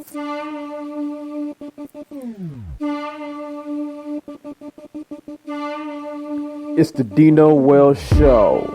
It's the Dino Wells Show.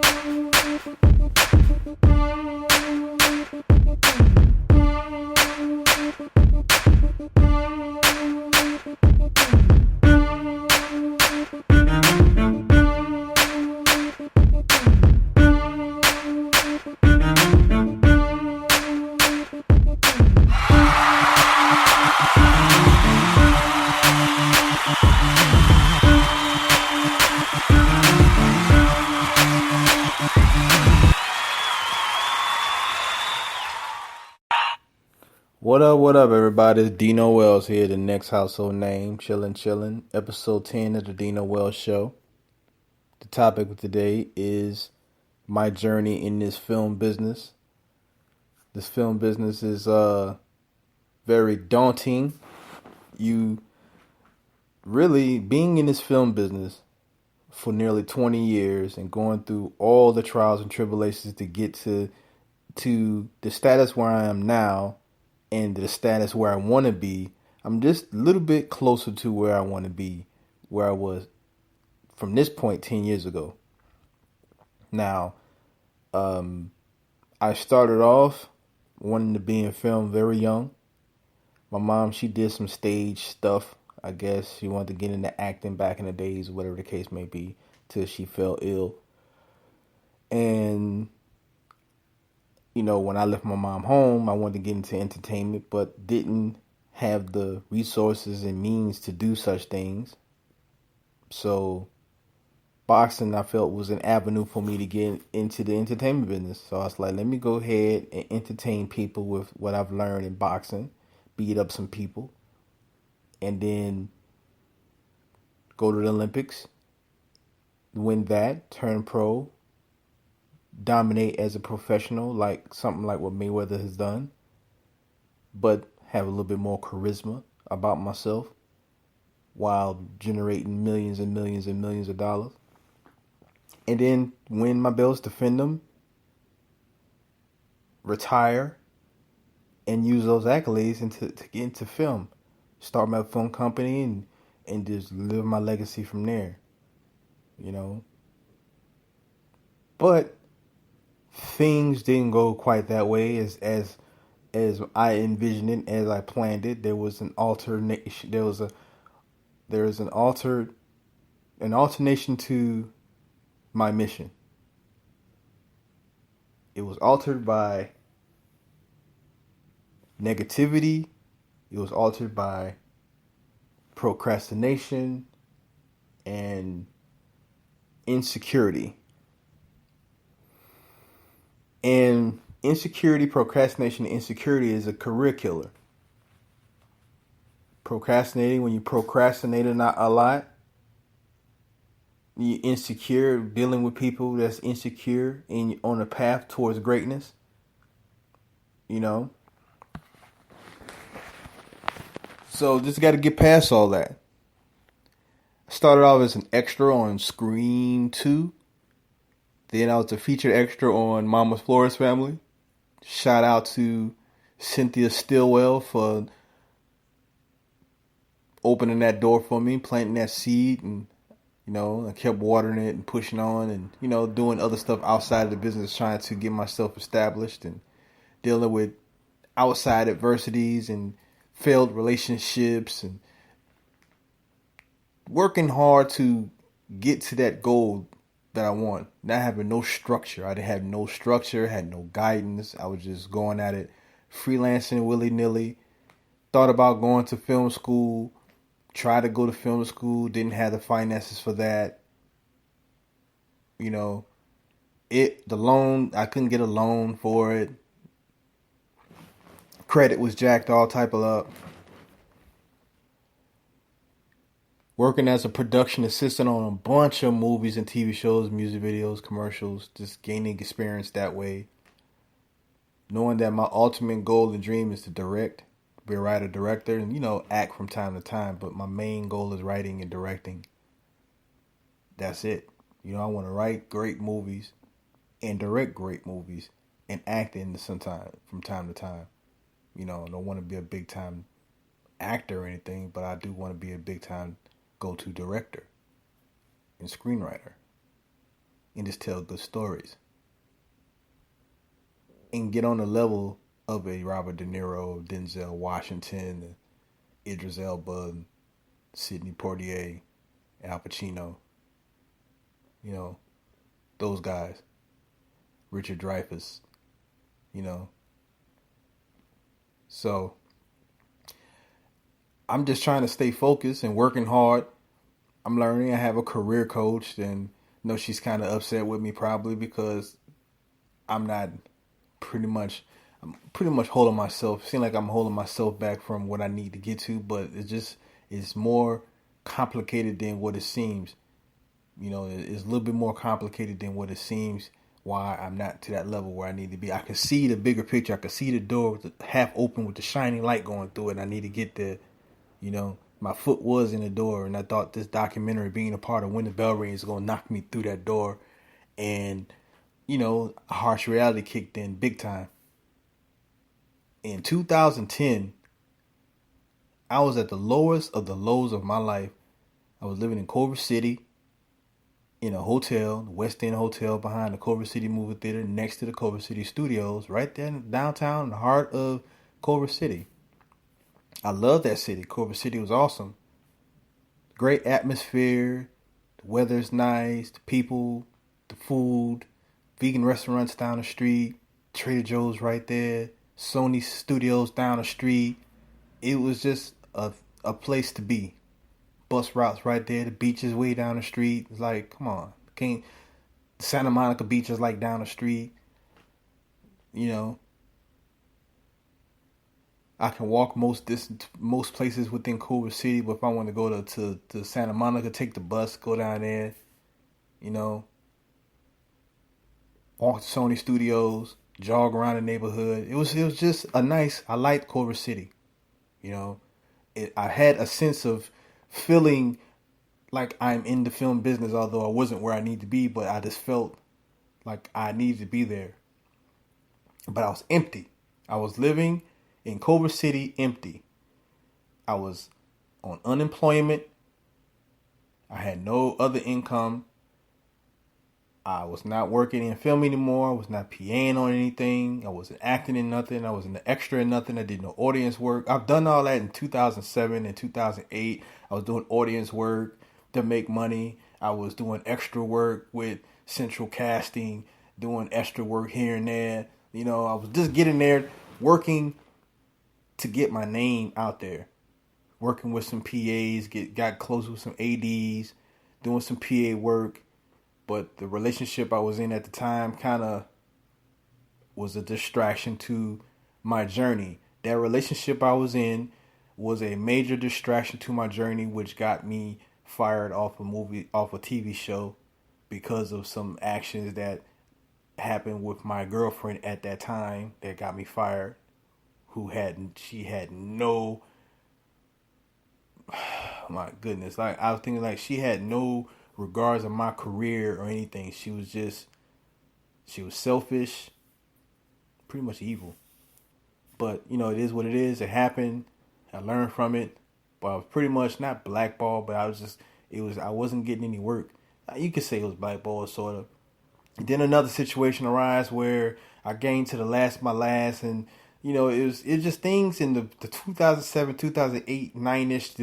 What up, everybody? It's Dino Wells here, the next household name, chillin', episode 10 of the Dino Wells Show. The topic of today is my journey in this film business. This film business is very daunting. You really being in this film business for nearly 20 years and going through all the trials and tribulations to get to the status where I am now and the status where I want to be. I'm just a little bit closer to where I want to be, where I was from this point 10 years ago. Now, I started off wanting to be in film very young. My mom, she did some stage stuff. I guess she wanted to get into acting back in the days, whatever the case may be, till she fell ill. And, you know, when I left my mom home, I wanted to get into entertainment, but didn't have the resources and means to do such things. So boxing, I felt, was an avenue for me to get into the entertainment business. So I was like, let me go ahead and entertain people with what I've learned in boxing, beat up some people, and then go to the Olympics, win that, turn pro, dominate as a professional, like something like what Mayweather has done, but have a little bit more charisma about myself while generating millions and millions and millions of dollars. And then win my belts, defend them, retire, and use those accolades to get into film. Start my film company and just live my legacy from there. You know. But things didn't go quite that way as I envisioned it, as I planned it. There was an alternation. There was an alternation to my mission. It was altered by negativity. It was altered by procrastination and insecurity. And insecurity, procrastination, and insecurity is a career killer. Procrastinating, when you procrastinate a lot, you're insecure, dealing with people that's insecure and on a path towards greatness. You know? So just got to get past all that. I started off as an extra on Scream 2. Then I was a featured extra on Mama's Flores Family. Shout out to Cynthia Stillwell for opening that door for me, planting that seed, and you know, I kept watering it and pushing on and, you know, doing other stuff outside of the business, trying to get myself established and dealing with outside adversities and failed relationships and working hard to get to that goal that I want. Not having no structure. I didn't have no structure, had no guidance. I was just going at it, freelancing willy-nilly. Thought about going to film school. Tried to go to film school, didn't have the finances for that. You know, the loan, I couldn't get a loan for it. Credit was jacked all type of up. Working as a production assistant on a bunch of movies and TV shows, music videos, commercials, just gaining experience that way. Knowing that my ultimate goal and dream is to direct. Be a writer, director, and, you know, act from time to time. But my main goal is writing and directing. That's it. You know, I want to write great movies and direct great movies and act in from time to time. I don't want to be a big time actor or anything, but I do want to be a big time go to director and screenwriter and just tell good stories and get on the level of a Robert De Niro, Denzel Washington, Idris Elba, Sidney Poitier, Al Pacino, you know, those guys, Richard Dreyfuss, you know. So I'm just trying to stay focused and working hard. I'm learning. I have a career coach, and she's kind of upset with me probably because I'm not pretty much. I'm pretty much holding myself. Seem like I'm holding myself back from what I need to get to, but it's more complicated than what it seems. It's a little bit more complicated than what it seems. Why I'm not to that level where I need to be. I can see the bigger picture. I can see the door with the half open with the shining light going through it. And I need to get there. My foot was in the door, and I thought this documentary, being a part of When the Bell Rings, is going to knock me through that door. And, a harsh reality kicked in big time. In 2010, I was at the lowest of the lows of my life. I was living in Culver City in a hotel, the West End Hotel behind the Culver City Movie Theater next to the Culver City Studios, right there in downtown in the heart of Culver City. I love that city. Culver City was awesome. Great atmosphere. The weather's nice. The people, the food, vegan restaurants down the street, Trader Joe's right there, Sony Studios down the street. It was just a place to be. Bus routes right there. The beach is way down the street. It's like, come on. Santa Monica Beach is like down the street. I can walk most places within Culver City, but if I want to go to Santa Monica, take the bus, go down there, walk to Sony Studios, jog around the neighborhood. It was just I liked Culver City. I had a sense of feeling like I'm in the film business, although I wasn't where I need to be, but I just felt like I needed to be there. But I was empty. I was living in Culver City empty. I was on unemployment. I had no other income. I was not working in film anymore. I was not PAing on anything. I wasn't acting in nothing. I wasn't an extra in nothing. I did no audience work. I've done all that in 2007 and 2008. I was doing audience work to make money. I was doing extra work with Central Casting, doing extra work here and there. I was just getting there, working to get my name out there. Working with some PAs, got close with some ADs, doing some PA work. But the relationship I was in at the time kind of was a distraction to my journey. That relationship I was in was a major distraction to my journey, which got me fired off a TV show because of some actions that happened with my girlfriend at that time that got me fired. She had no, my goodness, like I was thinking like she had no regards of my career or anything. She was selfish, pretty much evil. But, it is what it is. It happened. I learned from it. But I was pretty much not blackballed, but I wasn't getting any work. You could say it was blackballed, sort of. And then another situation arose where I gained to my last, and, it was just things in the 2007, 2008, 9-ish,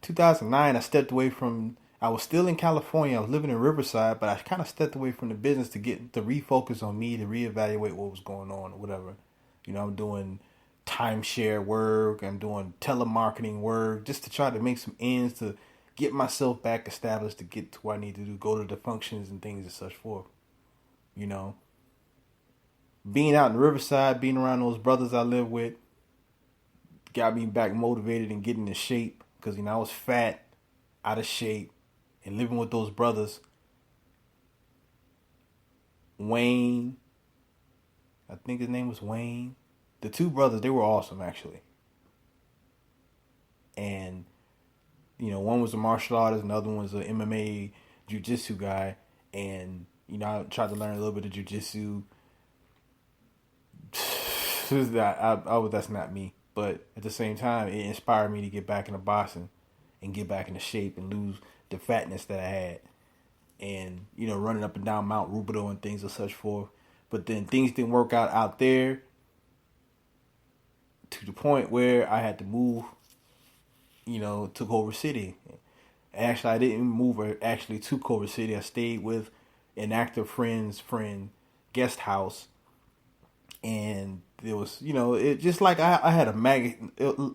2009, I stepped away from, I was still in California. I was living in Riverside, but I kind of stepped away from the business to refocus on me, to reevaluate what was going on or whatever. I'm doing timeshare work. I'm doing telemarketing work just to try to make some ends to get myself back established to get to what I need to do, go to the functions and things and such forth. Being out in Riverside, being around those brothers I live with, got me back motivated and getting in shape because, I was fat, out of shape. And living with those brothers, Wayne, I think his name was Wayne. The two brothers, they were awesome, actually. And, one was a martial artist, another one was an MMA jiu-jitsu guy. And, I tried to learn a little bit of jiu-jitsu. that's not me. But at the same time, it inspired me to get back into boxing and get back into shape and lose the fatness that I had. And, running up and down Mount Rubidoux and things of such forth. But then things didn't work out there to the point where I had to move, to Culver City. Actually, I didn't move actually to Culver City. I stayed with an active friend's friend guest house. And there was, it just like I had a magnet.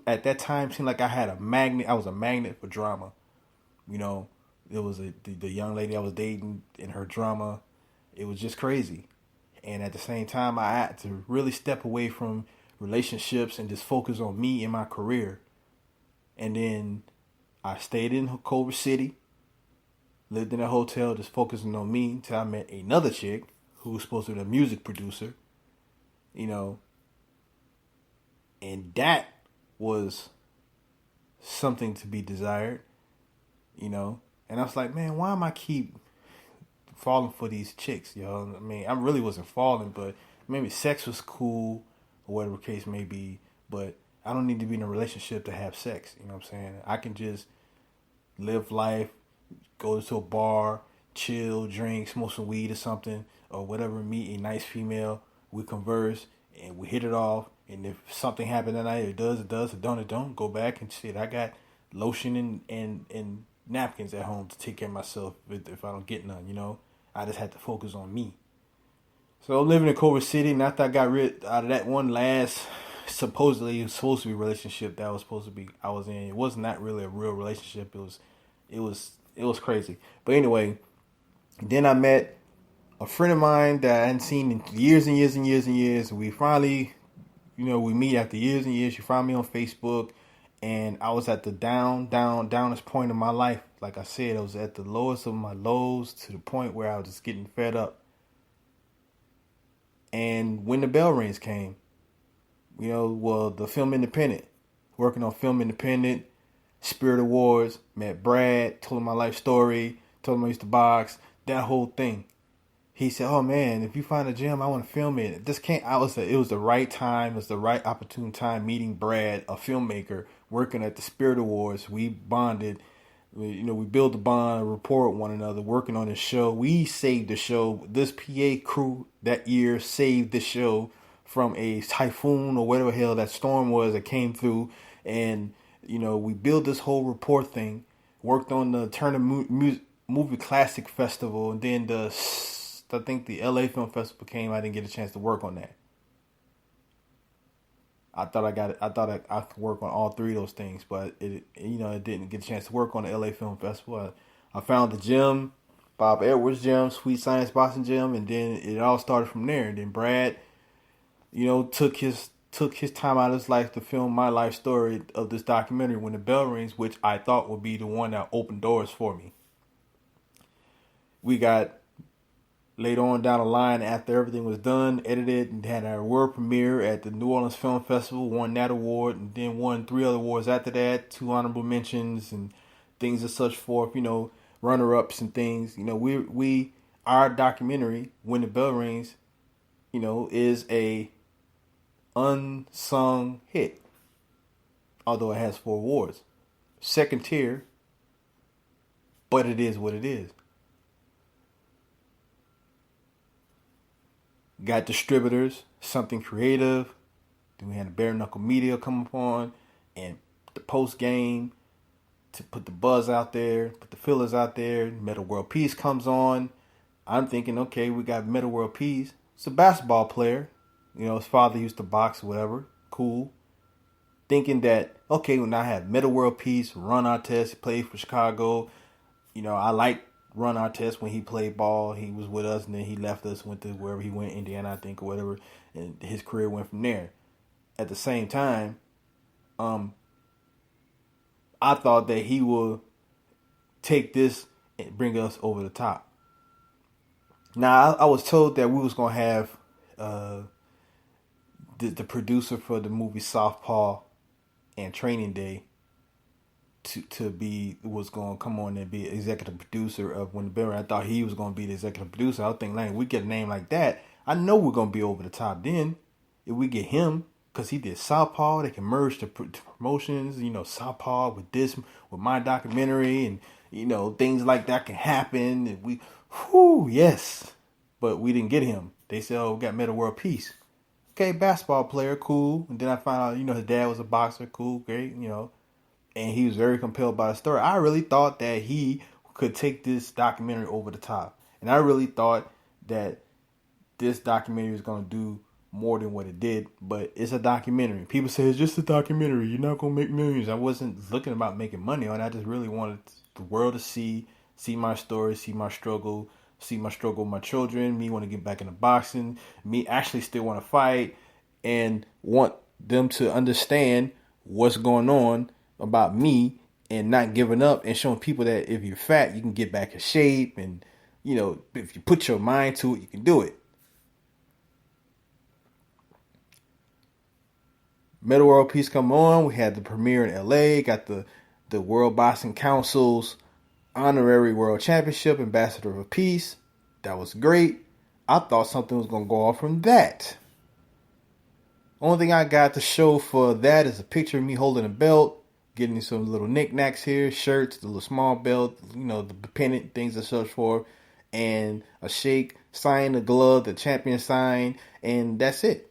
At that time, seemed like I had a magnet. I was a magnet for drama. You know, there was the young lady I was dating in her drama. It was just crazy. And at the same time, I had to really step away from relationships and just focus on me and my career. And then I stayed in Culver City, lived in a hotel, just focusing on me until I met another chick who was supposed to be a music producer, you know, and that was something to be desired, And I was like, man, why am I keep falling for these chicks, yo? I mean, I really wasn't falling, but maybe sex was cool or whatever the case may be, but I don't need to be in a relationship to have sex, you know what I'm saying? I can just live life, go to a bar, chill, drink, smoke some weed or something, or whatever, meet a nice female, we converse, and we hit it off, and if something happened that night, it does, it don't, go back and shit. I got lotion and napkins at home to take care of myself if I don't get none, I just had to focus on me. So living in Culver City, and after I got rid out of that one last supposedly it was supposed to be a relationship that I was in. It was not really a real relationship. It was crazy. But anyway, then I met a friend of mine that I hadn't seen in years and years and years and years. We finally, we meet after years and years. She found me on Facebook, and I was at the downest point of my life. Like I said, I was at the lowest of my lows to the point where I was just getting fed up. And when the bell rings came, the Film Independent, working on Film Independent, Spirit Awards, met Brad, told him my life story, told him I used to box, that whole thing. He said, "Oh man, if you find a gym, I want to film it." It was the right time, it was the right opportune time meeting Brad, a filmmaker, working at the Spirit Awards. We bonded. We built a bond, rapport with one another, working on the show. We saved the show. This PA crew that year saved the show from a typhoon or whatever hell that storm was that came through. And, we built this whole rapport thing, worked on the Turner Movie Classic Festival, and then I think the LA Film Festival came. I didn't get a chance to work on that. I thought I could work on all three of those things, but it didn't get a chance to work on the LA Film Festival. I found the gym, Bob Edwards Gym, Sweet Science Boxing Gym, and then it all started from there. And then Brad, took his time out of his life to film my life story of this documentary, When the Bell Rings, which I thought would be the one that opened doors for me. We got later on down the line, after everything was done, edited, and had our world premiere at the New Orleans Film Festival, won that award, and then won 3 other awards after that, 2 honorable mentions and things of such forth, runner-ups and things. Our documentary, When the Bell Rings, is a unsung hit, although it has 4 awards. Second tier, but it is what it is. Got distributors, Something Creative. Then we had Bare Knuckle Media come upon, and the post game to put the buzz out there, put the fillers out there. Metal World Peace comes on. I'm thinking, okay, we got Metal World Peace. It's a basketball player. His father used to box, whatever. Cool. Thinking that, okay, when I have Metal World Peace, Ron Artest, played for Chicago. I like Ron Artest when he played ball. He was with us, and then he left us, went to wherever he went, Indiana, I think, or whatever, and his career went from there. At the same time, I thought that he would take this and bring us over the top. Now, I was told that we was going to have the producer for the movie Southpaw and Training Day was going to come on and be executive producer of When the Bell Rings. I thought he was going to be the executive producer. I was thinking, we get a name like that, I know we're going to be over the top then. If we get him, because he did Southpaw, they can merge the promotions. Southpaw with this, with my documentary, and things like that can happen. And yes. But we didn't get him. They said, "Oh, we got Meta World Peace." Okay, basketball player, cool. And then I found out, his dad was a boxer, cool, great, and he was very compelled by the story. I really thought that he could take this documentary over the top, and I really thought that this documentary was going to do more than what it did. But it's a documentary. People say it's just a documentary. You're not going to make millions. I wasn't looking about making money on it. I just really wanted the world to see my story, see my struggle with my children, me want to get back into boxing, me actually still want to fight, and want them to understand what's going on about me, and not giving up, and showing people that if you're fat, you can get back in shape, and if you put your mind to it, you can do it. Meta World Peace come on. We had the premiere in LA, got the World Boxing Council's honorary world championship, ambassador of peace. That was great. I thought something was going to go off from that. Only thing I got to show for that is a picture of me holding a belt, getting some little knickknacks here, shirts, the little small belt, the pennant, things to search for, and a shake, sign the glove, the champion sign, and that's it.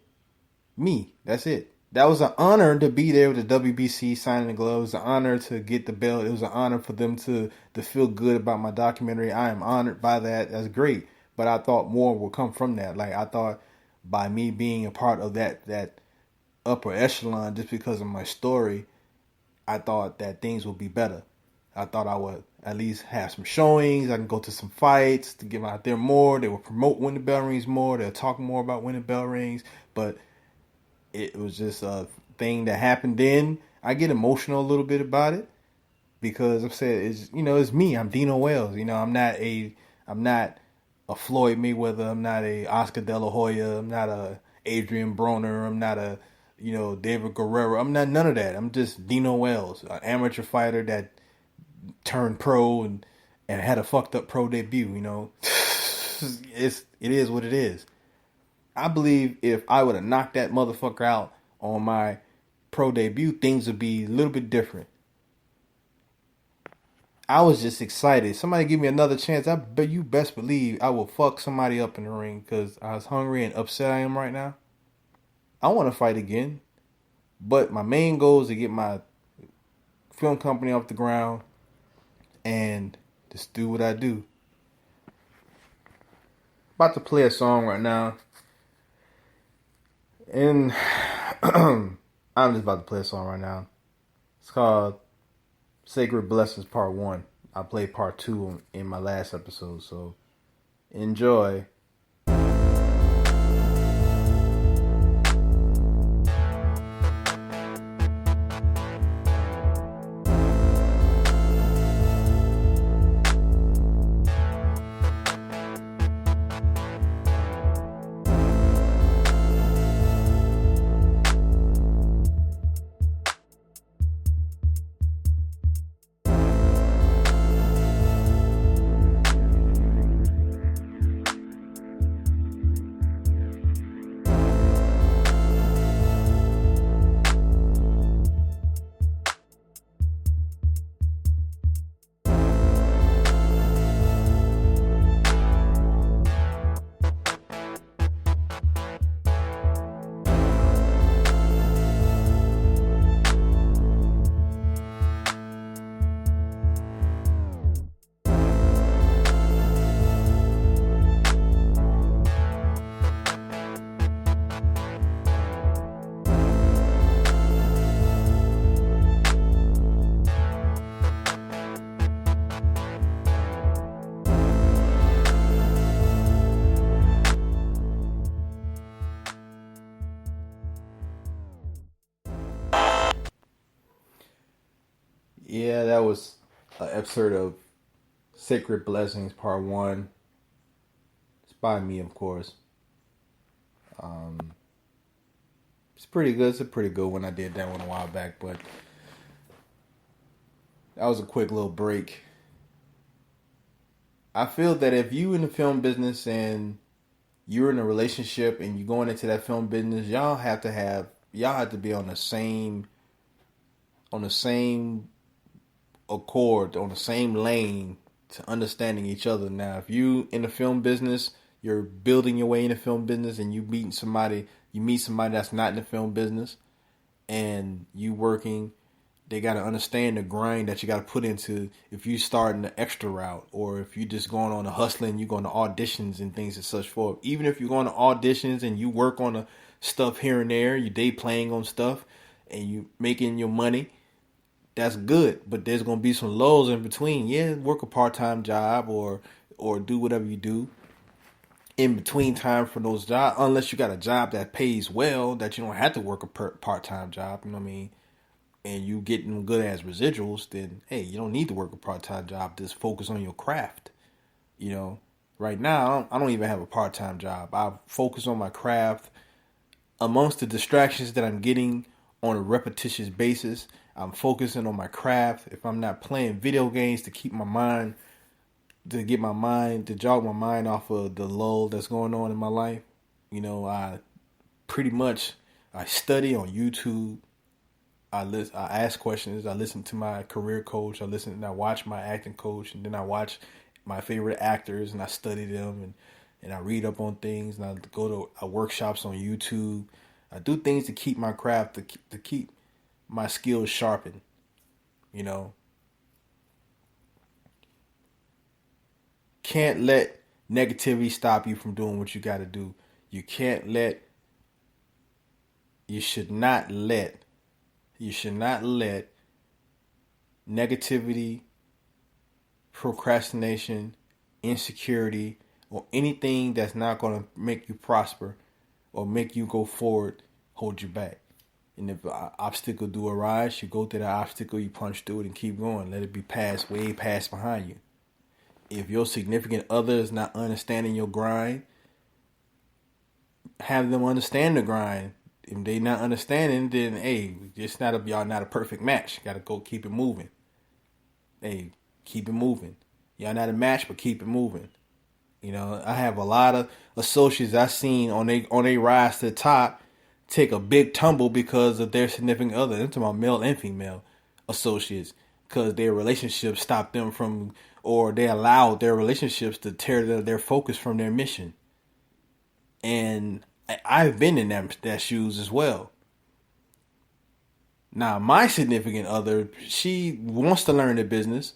Me, that's it. That was an honor to be there with the WBC signing the glove. It was an honor to get the belt. It was an honor for them to feel good about my documentary. I am honored by that. That's great. But I thought more would come from that. Like, I thought by me being a part of that upper echelon just because of my story, I thought that things would be better. I thought I would at least have some showings. I can go to some fights to get out there more. They will promote winning bell rings more. They'll talk more about winning bell rings. But it was just a thing that happened then. I get emotional a little bit about it because I'm saying it's me. I'm Dino Wells. I'm not a Floyd Mayweather. I'm not a Oscar De La Hoya. I'm not a Adrian Broner. I'm not a David Guerrero. I'm not none of that. I'm just Dino Wells, an amateur fighter that turned pro and had a fucked up pro debut. It is what it is. I believe if I would have knocked that motherfucker out on my pro debut, things would be a little bit different. I was just excited. Somebody give me another chance. I bet you best believe I will fuck somebody up in the ring because I was hungry and upset I am right now. I want to fight again. But my main goal is to get my film company off the ground and just do what I do. About to play a song right now. And I'm just about to play a song right now. It's called Sacred Blessings Part 1. I played Part 2 in my last episode, so enjoy. Yeah, that was an episode of Sacred Blessings Part 1. It's by me, of course. It's pretty good. It's a pretty good one. I did that one a while back, but that was a quick little break. I feel that if you in the film business and you're in a relationship and you're going into that film business, y'all have to be on the same accord, on the same lane to understanding each other. Now, if you in the film business, you're building your way in the film business, and you meet somebody that's not in the film business, and you working, they got to understand the grind that you got to put into if you start in the extra route, or if you just going on a hustling, you going to auditions and things and such forth. Even if you're going to auditions and you work on the stuff here and there, you day playing on stuff, and you making your money, that's good. But there's gonna be some lows in between. Yeah, work a part-time job or do whatever you do in between time for those jobs, unless you got a job that pays well, that you don't have to work a part-time job. You know what I mean? And you getting good as residuals, then hey, you don't need to work a part-time job. Just focus on your craft. You know, right now I don't even have a part-time job. I focus on my craft. Amongst the distractions that I'm getting on a repetitious basis, I'm focusing on my craft. If I'm not playing video games to keep my mind, to jog my mind off of the lull that's going on in my life, I pretty much I study on YouTube. I ask questions. I listen to my career coach. I watch my acting coach, and then I watch my favorite actors and I study them, and I read up on things, and I go to workshops on YouTube. I do things to keep my craft, to keep my skills sharpened. You know, can't let negativity stop you from doing what you got to do. You can't let. You should not let. You should not let negativity, procrastination, insecurity, or anything that's not going to make you prosper or make you go forward hold you back. And if an obstacle do arise, you go through that obstacle, you punch through it and keep going. Let it be passed, way past behind you. If your significant other is not understanding your grind, have them understand the grind. If they not understanding, then hey, y'all not a perfect match. Gotta go keep it moving. Hey, keep it moving. Y'all not a match, but keep it moving. I have a lot of associates I seen on they rise to the top take a big tumble because of their significant other. I'm talking about male and female associates, because their relationships stopped them from, or they allowed their relationships to tear their focus from their mission. And I've been in that shoes as well. Now, my significant other, she wants to learn the business,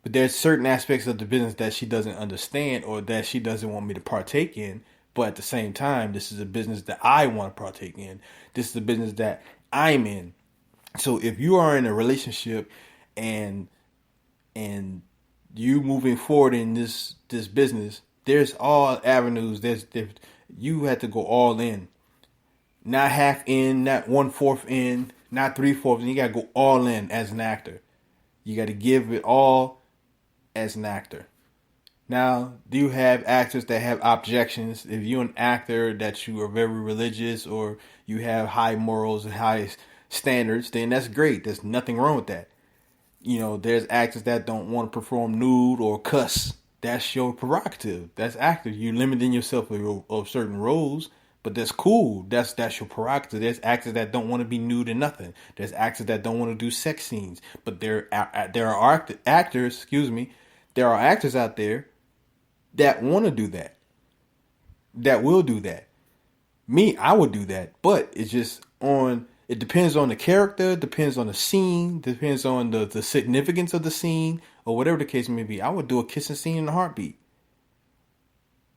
but there's certain aspects of the business that she doesn't understand or that she doesn't want me to partake in. But at the same time, this is a business that I want to partake in. This is a business that I'm in. So if you are in a relationship and you moving forward in this business, there's all avenues. You have to go all in, not half in, not 1/4 in, not 3/4. You got to go all in as an actor. You got to give it all as an actor. Now, do you have actors that have objections? If you're an actor that you are very religious or you have high morals and high standards, then that's great. There's nothing wrong with that. There's actors that don't want to perform nude or cuss. That's your prerogative. That's actors. You're limiting yourself of certain roles, but that's cool. That's your prerogative. There's actors that don't want to be nude and nothing. There's actors that don't want to do sex scenes. But there are actors. Excuse me. There are actors out there that want to do that. That will do that. Me, I would do that. But it's just on. It depends on the character, depends on the scene, depends on the significance of the scene, or whatever the case may be. I would do a kissing scene in a heartbeat.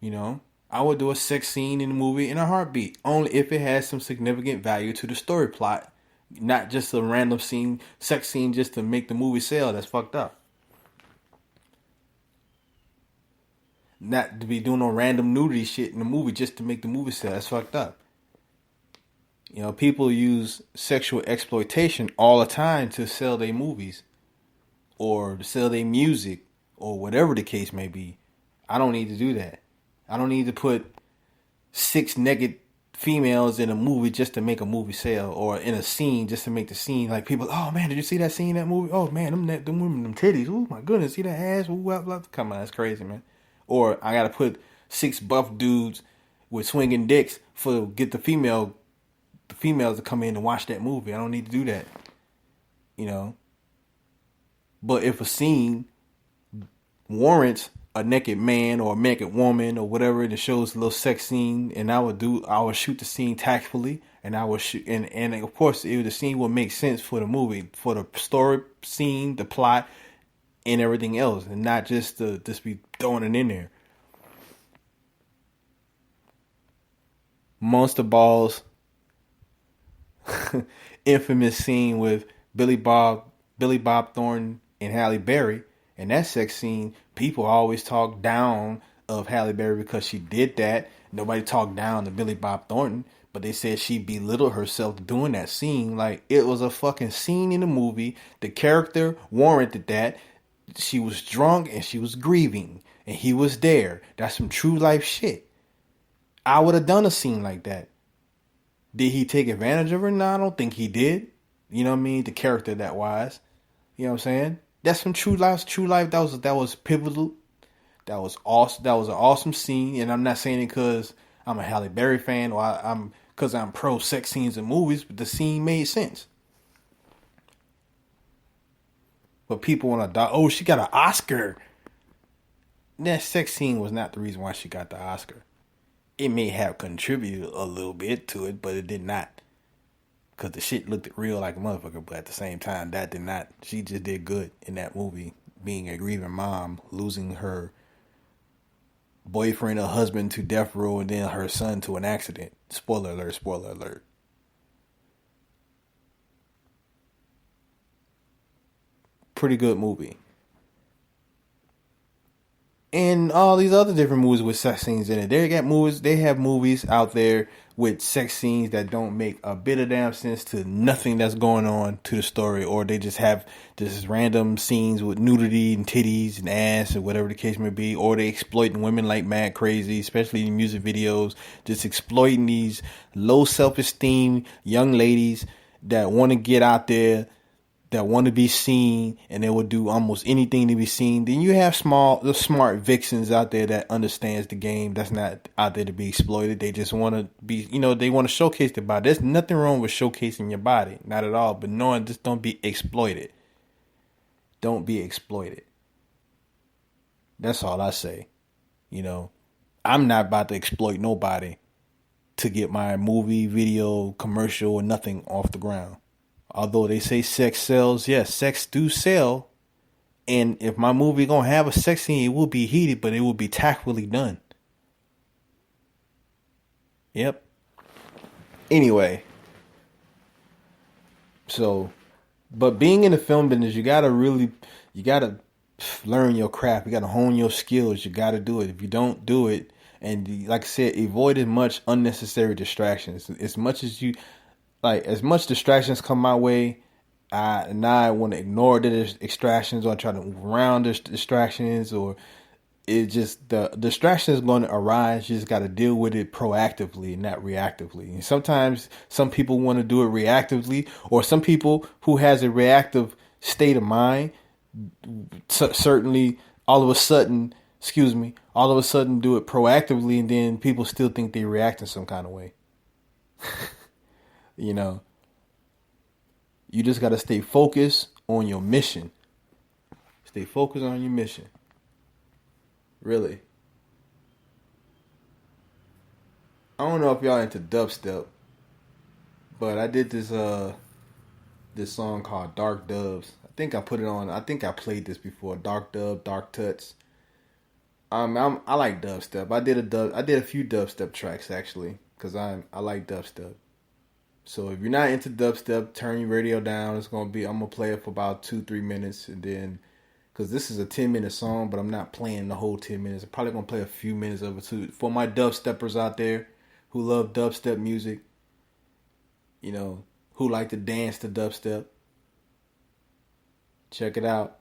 I would do a sex scene in the movie in a heartbeat. Only if it has some significant value to the story plot. Not just a random sex scene just to make the movie sell. That's fucked up. Not to be doing no random nudity shit in the movie just to make the movie sell. That's fucked up. People use sexual exploitation all the time to sell their movies or to sell their music or whatever the case may be. I don't need to do that. I don't need to put 6 naked females in a movie just to make a movie sell, or in a scene just to make the scene. Like people, oh man, did you see that scene in that movie? Oh man, them women, them titties. Oh my goodness, see that ass? Ooh, blah, blah. Come on, that's crazy, man. Or I gotta put six buff dudes with swinging dicks for get the females to come in and watch that movie. I don't need to do that, you know. But if a scene warrants a naked man or a naked woman or whatever, and it shows a little sex scene, and I would shoot the scene tactfully, and I would shoot, and of course, the scene would make sense for the movie, for the story scene, the plot, and everything else, and not just to just be throwing it in there. Monster Balls, infamous scene with Billy Bob Thornton and Halle Berry. And that sex scene, people always talk down of Halle Berry because she did that. Nobody talked down to Billy Bob Thornton, but they said she belittled herself doing that scene. Like, it was a fucking scene in the movie. The character warranted that. She was drunk and she was grieving, and he was there. That's some true life shit. I would have done a scene like that. Did he take advantage of her? No, I don't think he did. You know what I mean? The character that wise. You know what I'm saying? That's some true life. True life. That was pivotal. That was awesome. That was an awesome scene. And I'm not saying it because I'm a Halle Berry fan or I'm pro sex scenes in movies, but the scene made sense. But people want to, oh, she got an Oscar. That sex scene was not the reason why she got the Oscar. It may have contributed a little bit to it, but it did not. Because the shit looked real like a motherfucker, but at the same time, that did not. She just did good in that movie, being a grieving mom, losing her boyfriend or husband to death row, and then her son to an accident. Spoiler alert, spoiler alert. Pretty good movie. And all these other different movies with sex scenes in it. They have movies out there with sex scenes that don't make a bit of damn sense to nothing that's going on to the story, or they just have just random scenes with nudity and titties and ass or whatever the case may be, or they exploiting women like mad crazy, especially in music videos, just exploiting these low self-esteem young ladies that want to get out there, that want to be seen, and they will do almost anything to be seen. Then you have the smart vixens out there that understands the game, that's not out there to be exploited. They just want to be, they want to showcase their body. There's nothing wrong with showcasing your body, not at all, but knowing just don't be exploited. Don't be exploited. That's all I say. I'm not about to exploit nobody to get my movie, video, commercial, or nothing off the ground. Although they say sex sells, yes, sex do sell. And if my movie gonna have a sex scene, it will be heated, but it will be tactfully done. Yep. Anyway. So, but being in the film business, you gotta learn your craft. You gotta hone your skills. You gotta do it. If you don't do it, and like I said, avoid as much unnecessary distractions. As much distractions come my way, I want to ignore the distractions, or try to move around the distractions, or it just, the distraction is going to arise. You just got to deal with it proactively, not reactively. And sometimes some people want to do it reactively, or some people who has a reactive state of mind, certainly all of a sudden do it proactively, and then people still think they react in some kind of way. You just got to stay focused on your mission. Stay focused on your mission. Really. I don't know if y'all into dubstep, but I did this song called Dark Dubs. I think I played this before. Dark Dub, Dark Tuts. I like dubstep. I did a few dubstep tracks actually, because I like dubstep. So if you're not into dubstep, turn your radio down. I'm gonna play it for about 2-3 minutes, and then, because this is a 10-minute song, but I'm not playing the whole 10 minutes. I'm probably gonna play a few minutes of it too. For my dubsteppers out there who love dubstep music, who like to dance to dubstep, check it out.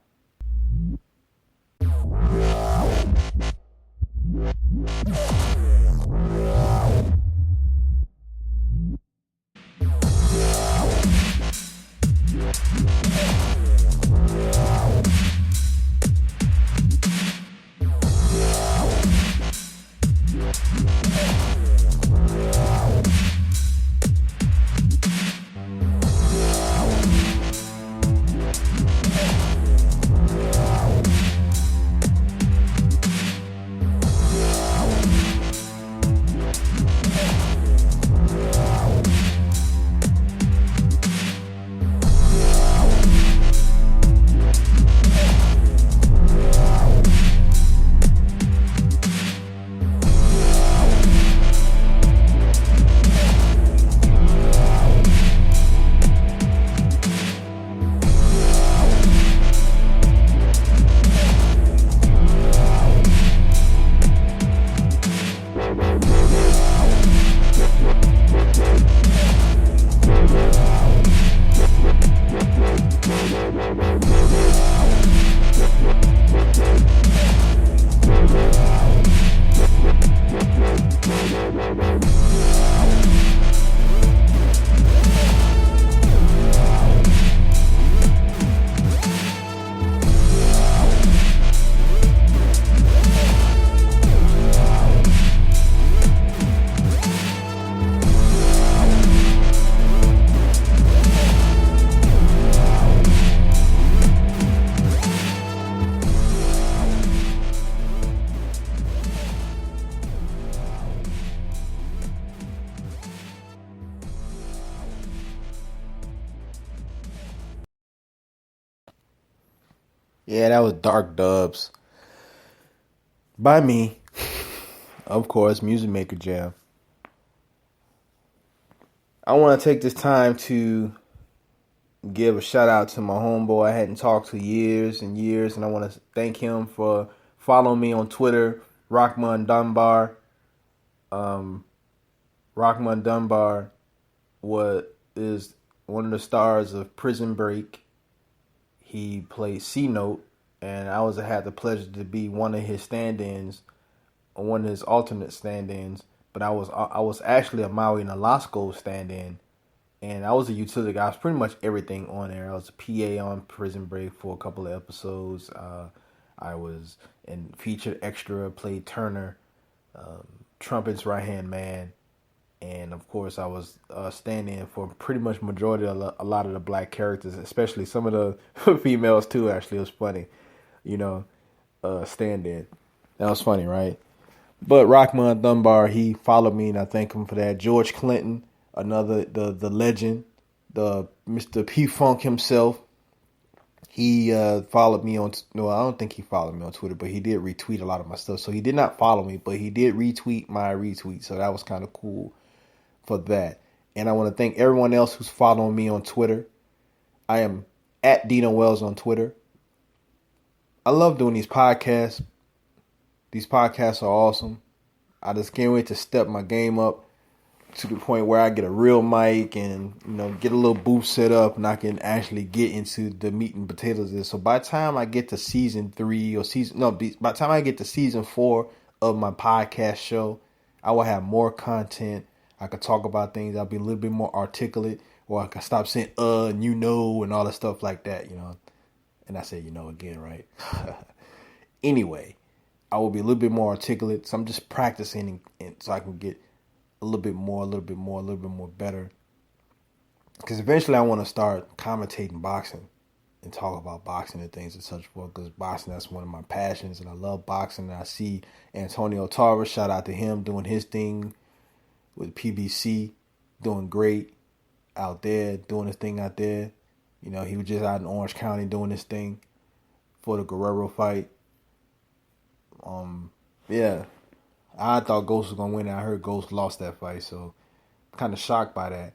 Yeah, that was Dark Dubs by me, of course, Music Maker Jam. I want to take this time to give a shout out to my homeboy I hadn't talked to years and years, and I want to thank him for following me on Twitter, Rockman Dunbar. Um, Rockman Dunbar is one of the stars of Prison Break. He played C Note, and had the pleasure to be one of his stand-ins, or one of his alternate stand-ins. But I was actually a Maui Nolasco stand-in, and I was a utility guy. I was pretty much everything on there. I was a PA on Prison Break for a couple of episodes. I was in featured extra, played Turner, Trumpet's right hand man, and of course I was stand-in for pretty much majority of a lot of the black characters, especially some of the females too. Actually, it was funny, you know, stand-in. That was funny, right? But Rockman Dunbar, he followed me, and I thank him for that. George Clinton, another the legend, the Mr. P Funk himself. He followed me on. No, I don't think he followed me on Twitter, but he did retweet a lot of my stuff. So he did not follow me, but he did retweet my retweet. So that was kind of cool for that. And I want to thank everyone else who's following me on Twitter. I am at Dino Wells on Twitter. I love doing these podcasts. These podcasts are awesome. I just can't wait to step my game up to the point where I get a real mic and, get a little booth set up, and I can actually get into the meat and potatoes of this. So by the time I get to by the time I get to season 4 of my podcast show, I will have more content. I could talk about things. I'll be a little bit more articulate, or I can stop saying and and all the stuff like that, And I said again, right? Anyway, I will be a little bit more articulate. So I'm just practicing, and so I can get a little bit more better. Because eventually I want to start commentating boxing and talk about boxing and things and such forth. Because boxing, that's one of my passions, and I love boxing. And I see Antonio Tarver, shout out to him, doing his thing with PBC, doing great out there, doing his thing out there. He was just out in Orange County doing his thing for the Guerrero fight. Yeah. I thought Ghost was going to win, and I heard Ghost lost that fight, so I'm kind of shocked by that.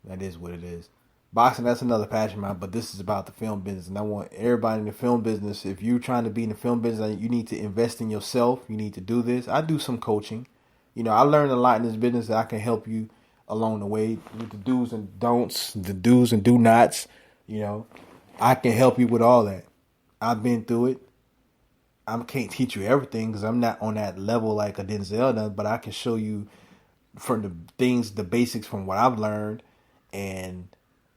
That is what it is. Boxing, that's another passion of mine, but this is about the film business, and I want everybody in the film business, if you're trying to be in the film business, you need to invest in yourself. You need to do this. I do some coaching. I learned a lot in this business that I can help you along the way with the do's and don'ts, the do's and do nots. I can help you with all that. I've been through it. I can't teach you everything because I'm not on that level like a Denzel does, but I can show you from the basics from what I've learned, and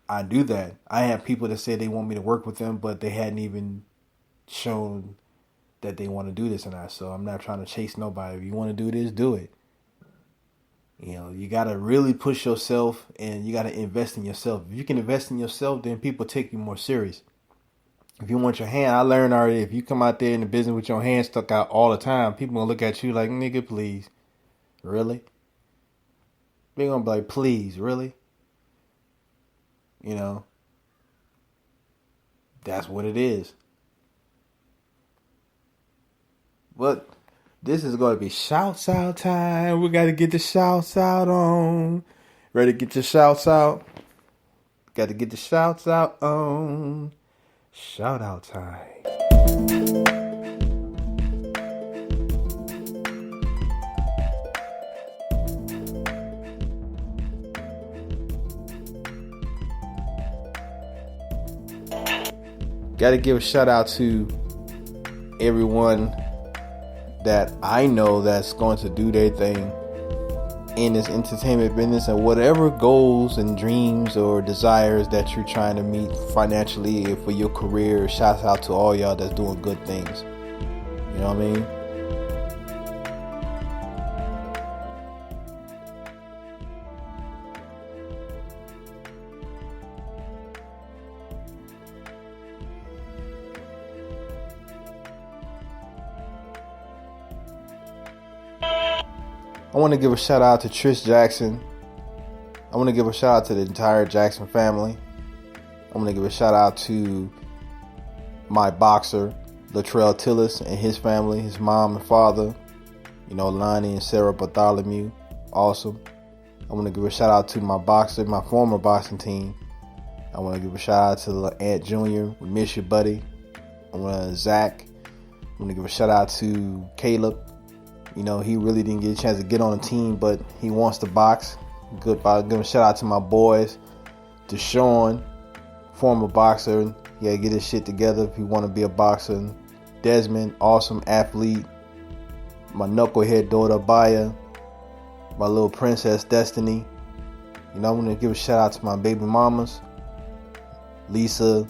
I do that. I have people that say they want me to work with them, but they hadn't even shown that they want to do this or not. So I'm not trying to chase nobody. If you want to do this, do it. You got to really push yourself, and you got to invest in yourself. If you can invest in yourself, then people take you more serious. If you want your hand, I learned already, if you come out there in the business with your hand stuck out all the time, people going to look at you like, nigga, please. Really? They're going to be like, please, really? That's what it is. But this is going to be shouts out time. We got to get the shouts out on. Ready to get your shouts out? Got to get the shouts out on. Shout out time. Got to give a shout out to everyone that I know that's going to do their thing in this entertainment business, and whatever goals and dreams or desires that you're trying to meet financially for your career. Shouts out to all y'all that's doing good things. You know what I mean? I want to give a shout out to Trish Jackson. I want to give a shout out to the entire Jackson family. I'm gonna give a shout out to my boxer, Latrell Tillis, and his family, his mom and father, Lonnie and Sarah Bartholomew. Awesome. I want to give a shout out to my former boxing team. I want to give a shout out to Ant Jr. We miss you, buddy. I want to Zach. I want to give a shout out to Caleb. He really didn't get a chance to get on the team, but he wants to box. Good. I'll give a shout out to my boys. Deshaun, former boxer. Yeah, get his shit together if you want to be a boxer. Desmond, awesome athlete. My knucklehead daughter, Baya. My little princess, Destiny. I'm going to give a shout out to my baby mamas, Lisa,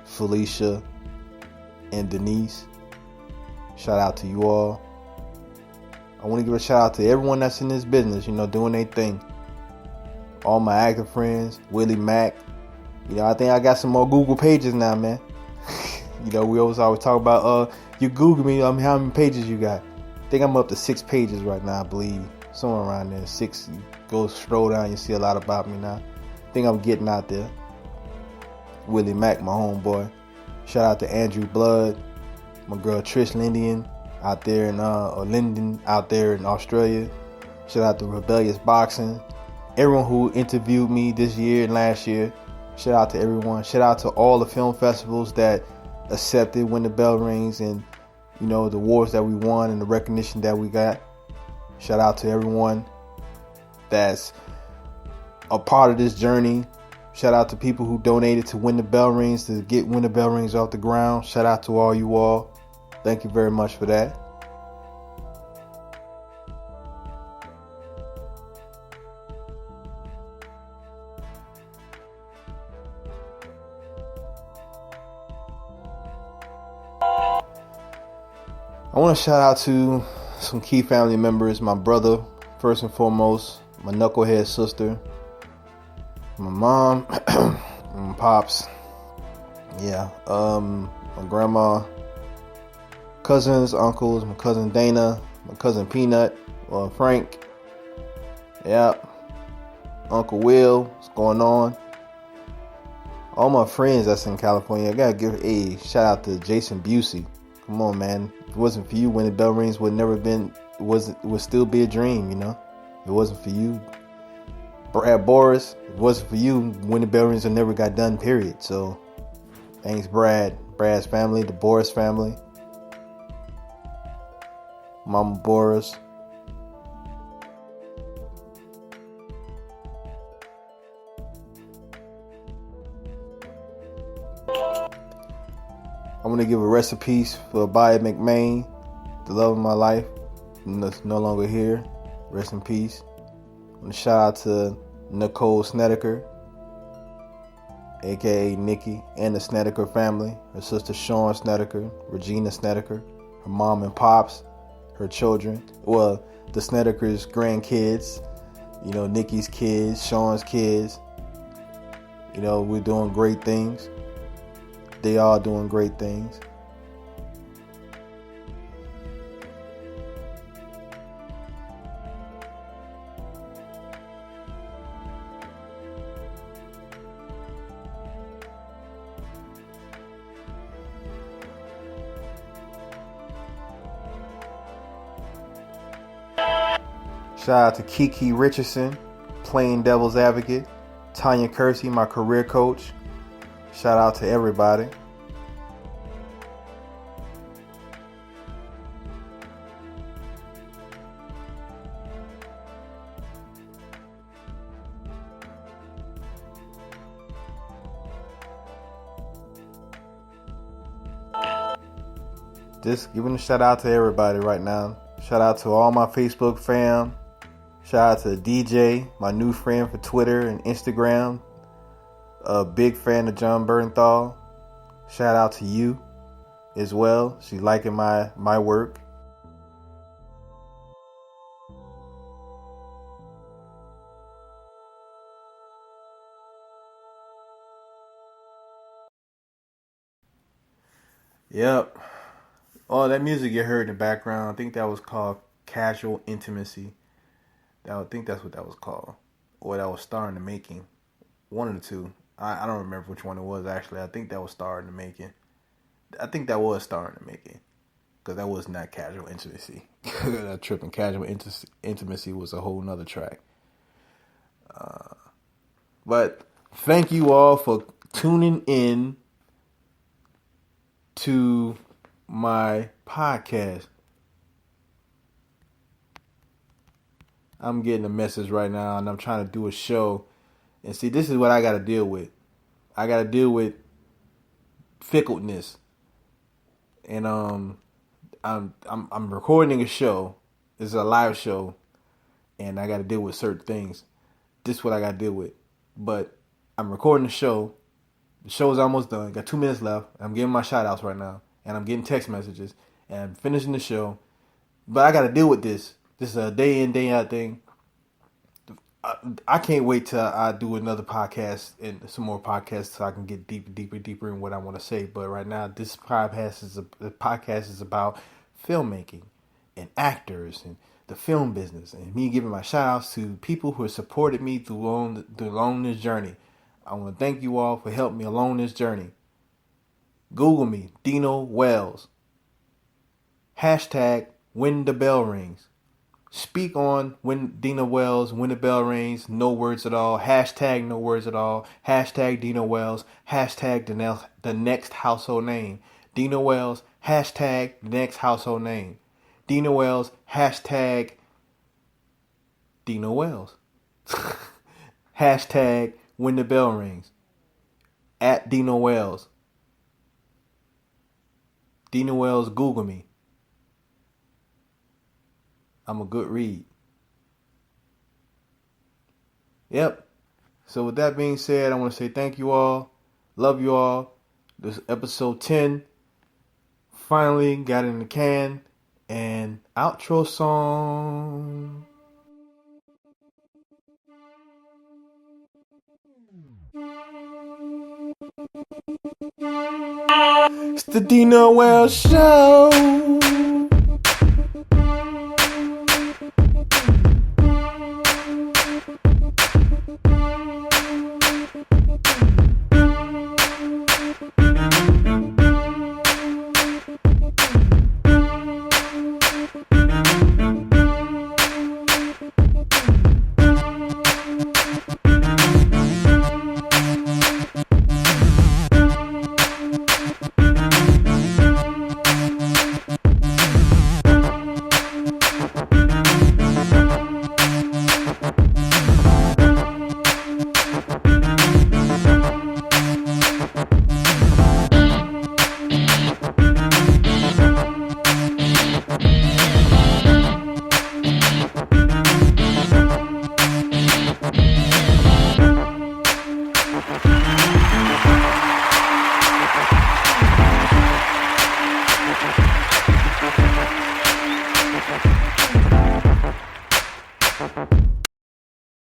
Felicia, and Denise. Shout out to you all. I want to give a shout out to everyone that's in this business, doing their thing. All my active friends, Willie Mack. I think I got some more Google pages now, man. We always talk about, you Google me, how many pages you got. I think I'm up to 6 pages right now, I believe. Somewhere around there, 6. You go scroll down, you see a lot about me now. I think I'm getting out there. Willie Mack, my homeboy. Shout out to Andrew Blood, my girl Trish Lindian out there in Linden out there in Australia. Shout out to Rebellious Boxing. Everyone who interviewed me this year and last year. Shout out to everyone. Shout out to all the film festivals that accepted When the Bell Rings, and the awards that we won and the recognition that we got. Shout out to everyone that's a part of this journey. Shout out to people who donated to When the Bell Rings, to get When the Bell Rings off the ground. Shout out to all you all. Thank you very much for that. I want to shout out to some key family members. My brother, first and foremost. My knucklehead sister. My mom. My pops. Yeah. My grandma. Cousins, uncles. My cousin Dana. My cousin Peanut. Frank. Yeah. Uncle Will. What's going on? All my friends that's in California. I gotta give a shout out to Jason Busey. Come on, man. If it wasn't for you, When the Bell Rings would still be a dream, If it wasn't for you, Brad Boris, if it wasn't for you, When the Bell Rings would never got done, period. So, thanks, Brad. Brad's family, the Boris family. Mama Boris. I want to give a rest in peace for Bobby McMain, the love of my life, that's no longer here. Rest in peace. I want to shout out to Nicole Snedeker, aka Nikki, and the Snedeker family. Her sister Sean Snedeker, Regina Snedeker, her mom and pops, her children. Well, the Snedeker's grandkids, Nikki's kids, Sean's kids. We're doing great things. They are doing great things. Shout out to Kiki Richardson, playing devil's advocate. Tanya Kersey, my career coach. Shout out to everybody. Just giving a shout out to everybody right now. Shout out to all my Facebook fam. Shout out to DJ, my new friend for Twitter and Instagram. A big fan of John Bernthal. Shout out to you as well. She's liking my work. Yep. Oh, that music you heard in the background, I think that was called Casual Intimacy. I think that's what that was called. Or that was Star in the Making. One of the two. I don't remember which one it was actually. I think that was Star in the Making. I think that was Star in the Making because that was not Casual Intimacy. That tripping Casual Intimacy was a whole nother track. But thank you all for tuning in to my podcast. I'm getting a message right now, and I'm trying to do a show. And see, this is what I got to deal with. I got to deal with fickleness, and I'm recording a show. It's a live show, and I got to deal with certain things. This is what I got to deal with. But I'm recording the show. The show is almost done. Got 2 minutes left. I'm giving my shout outs right now, and I'm getting text messages, and I'm finishing the show. But I got to deal with this. This is a day in, day out thing. I can't wait till I do another podcast and some more podcasts so I can get deeper in what I want to say. But right now, this podcast is about filmmaking and actors and the film business, and me giving my shout outs to people who have supported me along this journey. I want to thank you all for helping me along this journey. Google me, Dino Wells. Hashtag when the bell rings. Speak on when Dino Wells, when the bell rings, no words at all. Hashtag no words at all. Hashtag Dino Wells. Hashtag the next household name. Dino Wells. Hashtag the next household name. Dino Wells. Hashtag Dino Wells. Hashtag when the bell rings. At Dino Wells. Dino Wells, Google me. I'm a good read. Yep. So with that being said, I want to say thank you all. Love you all. This is episode 10. Finally got in the can. And outro song. It's the Dino Wells Show.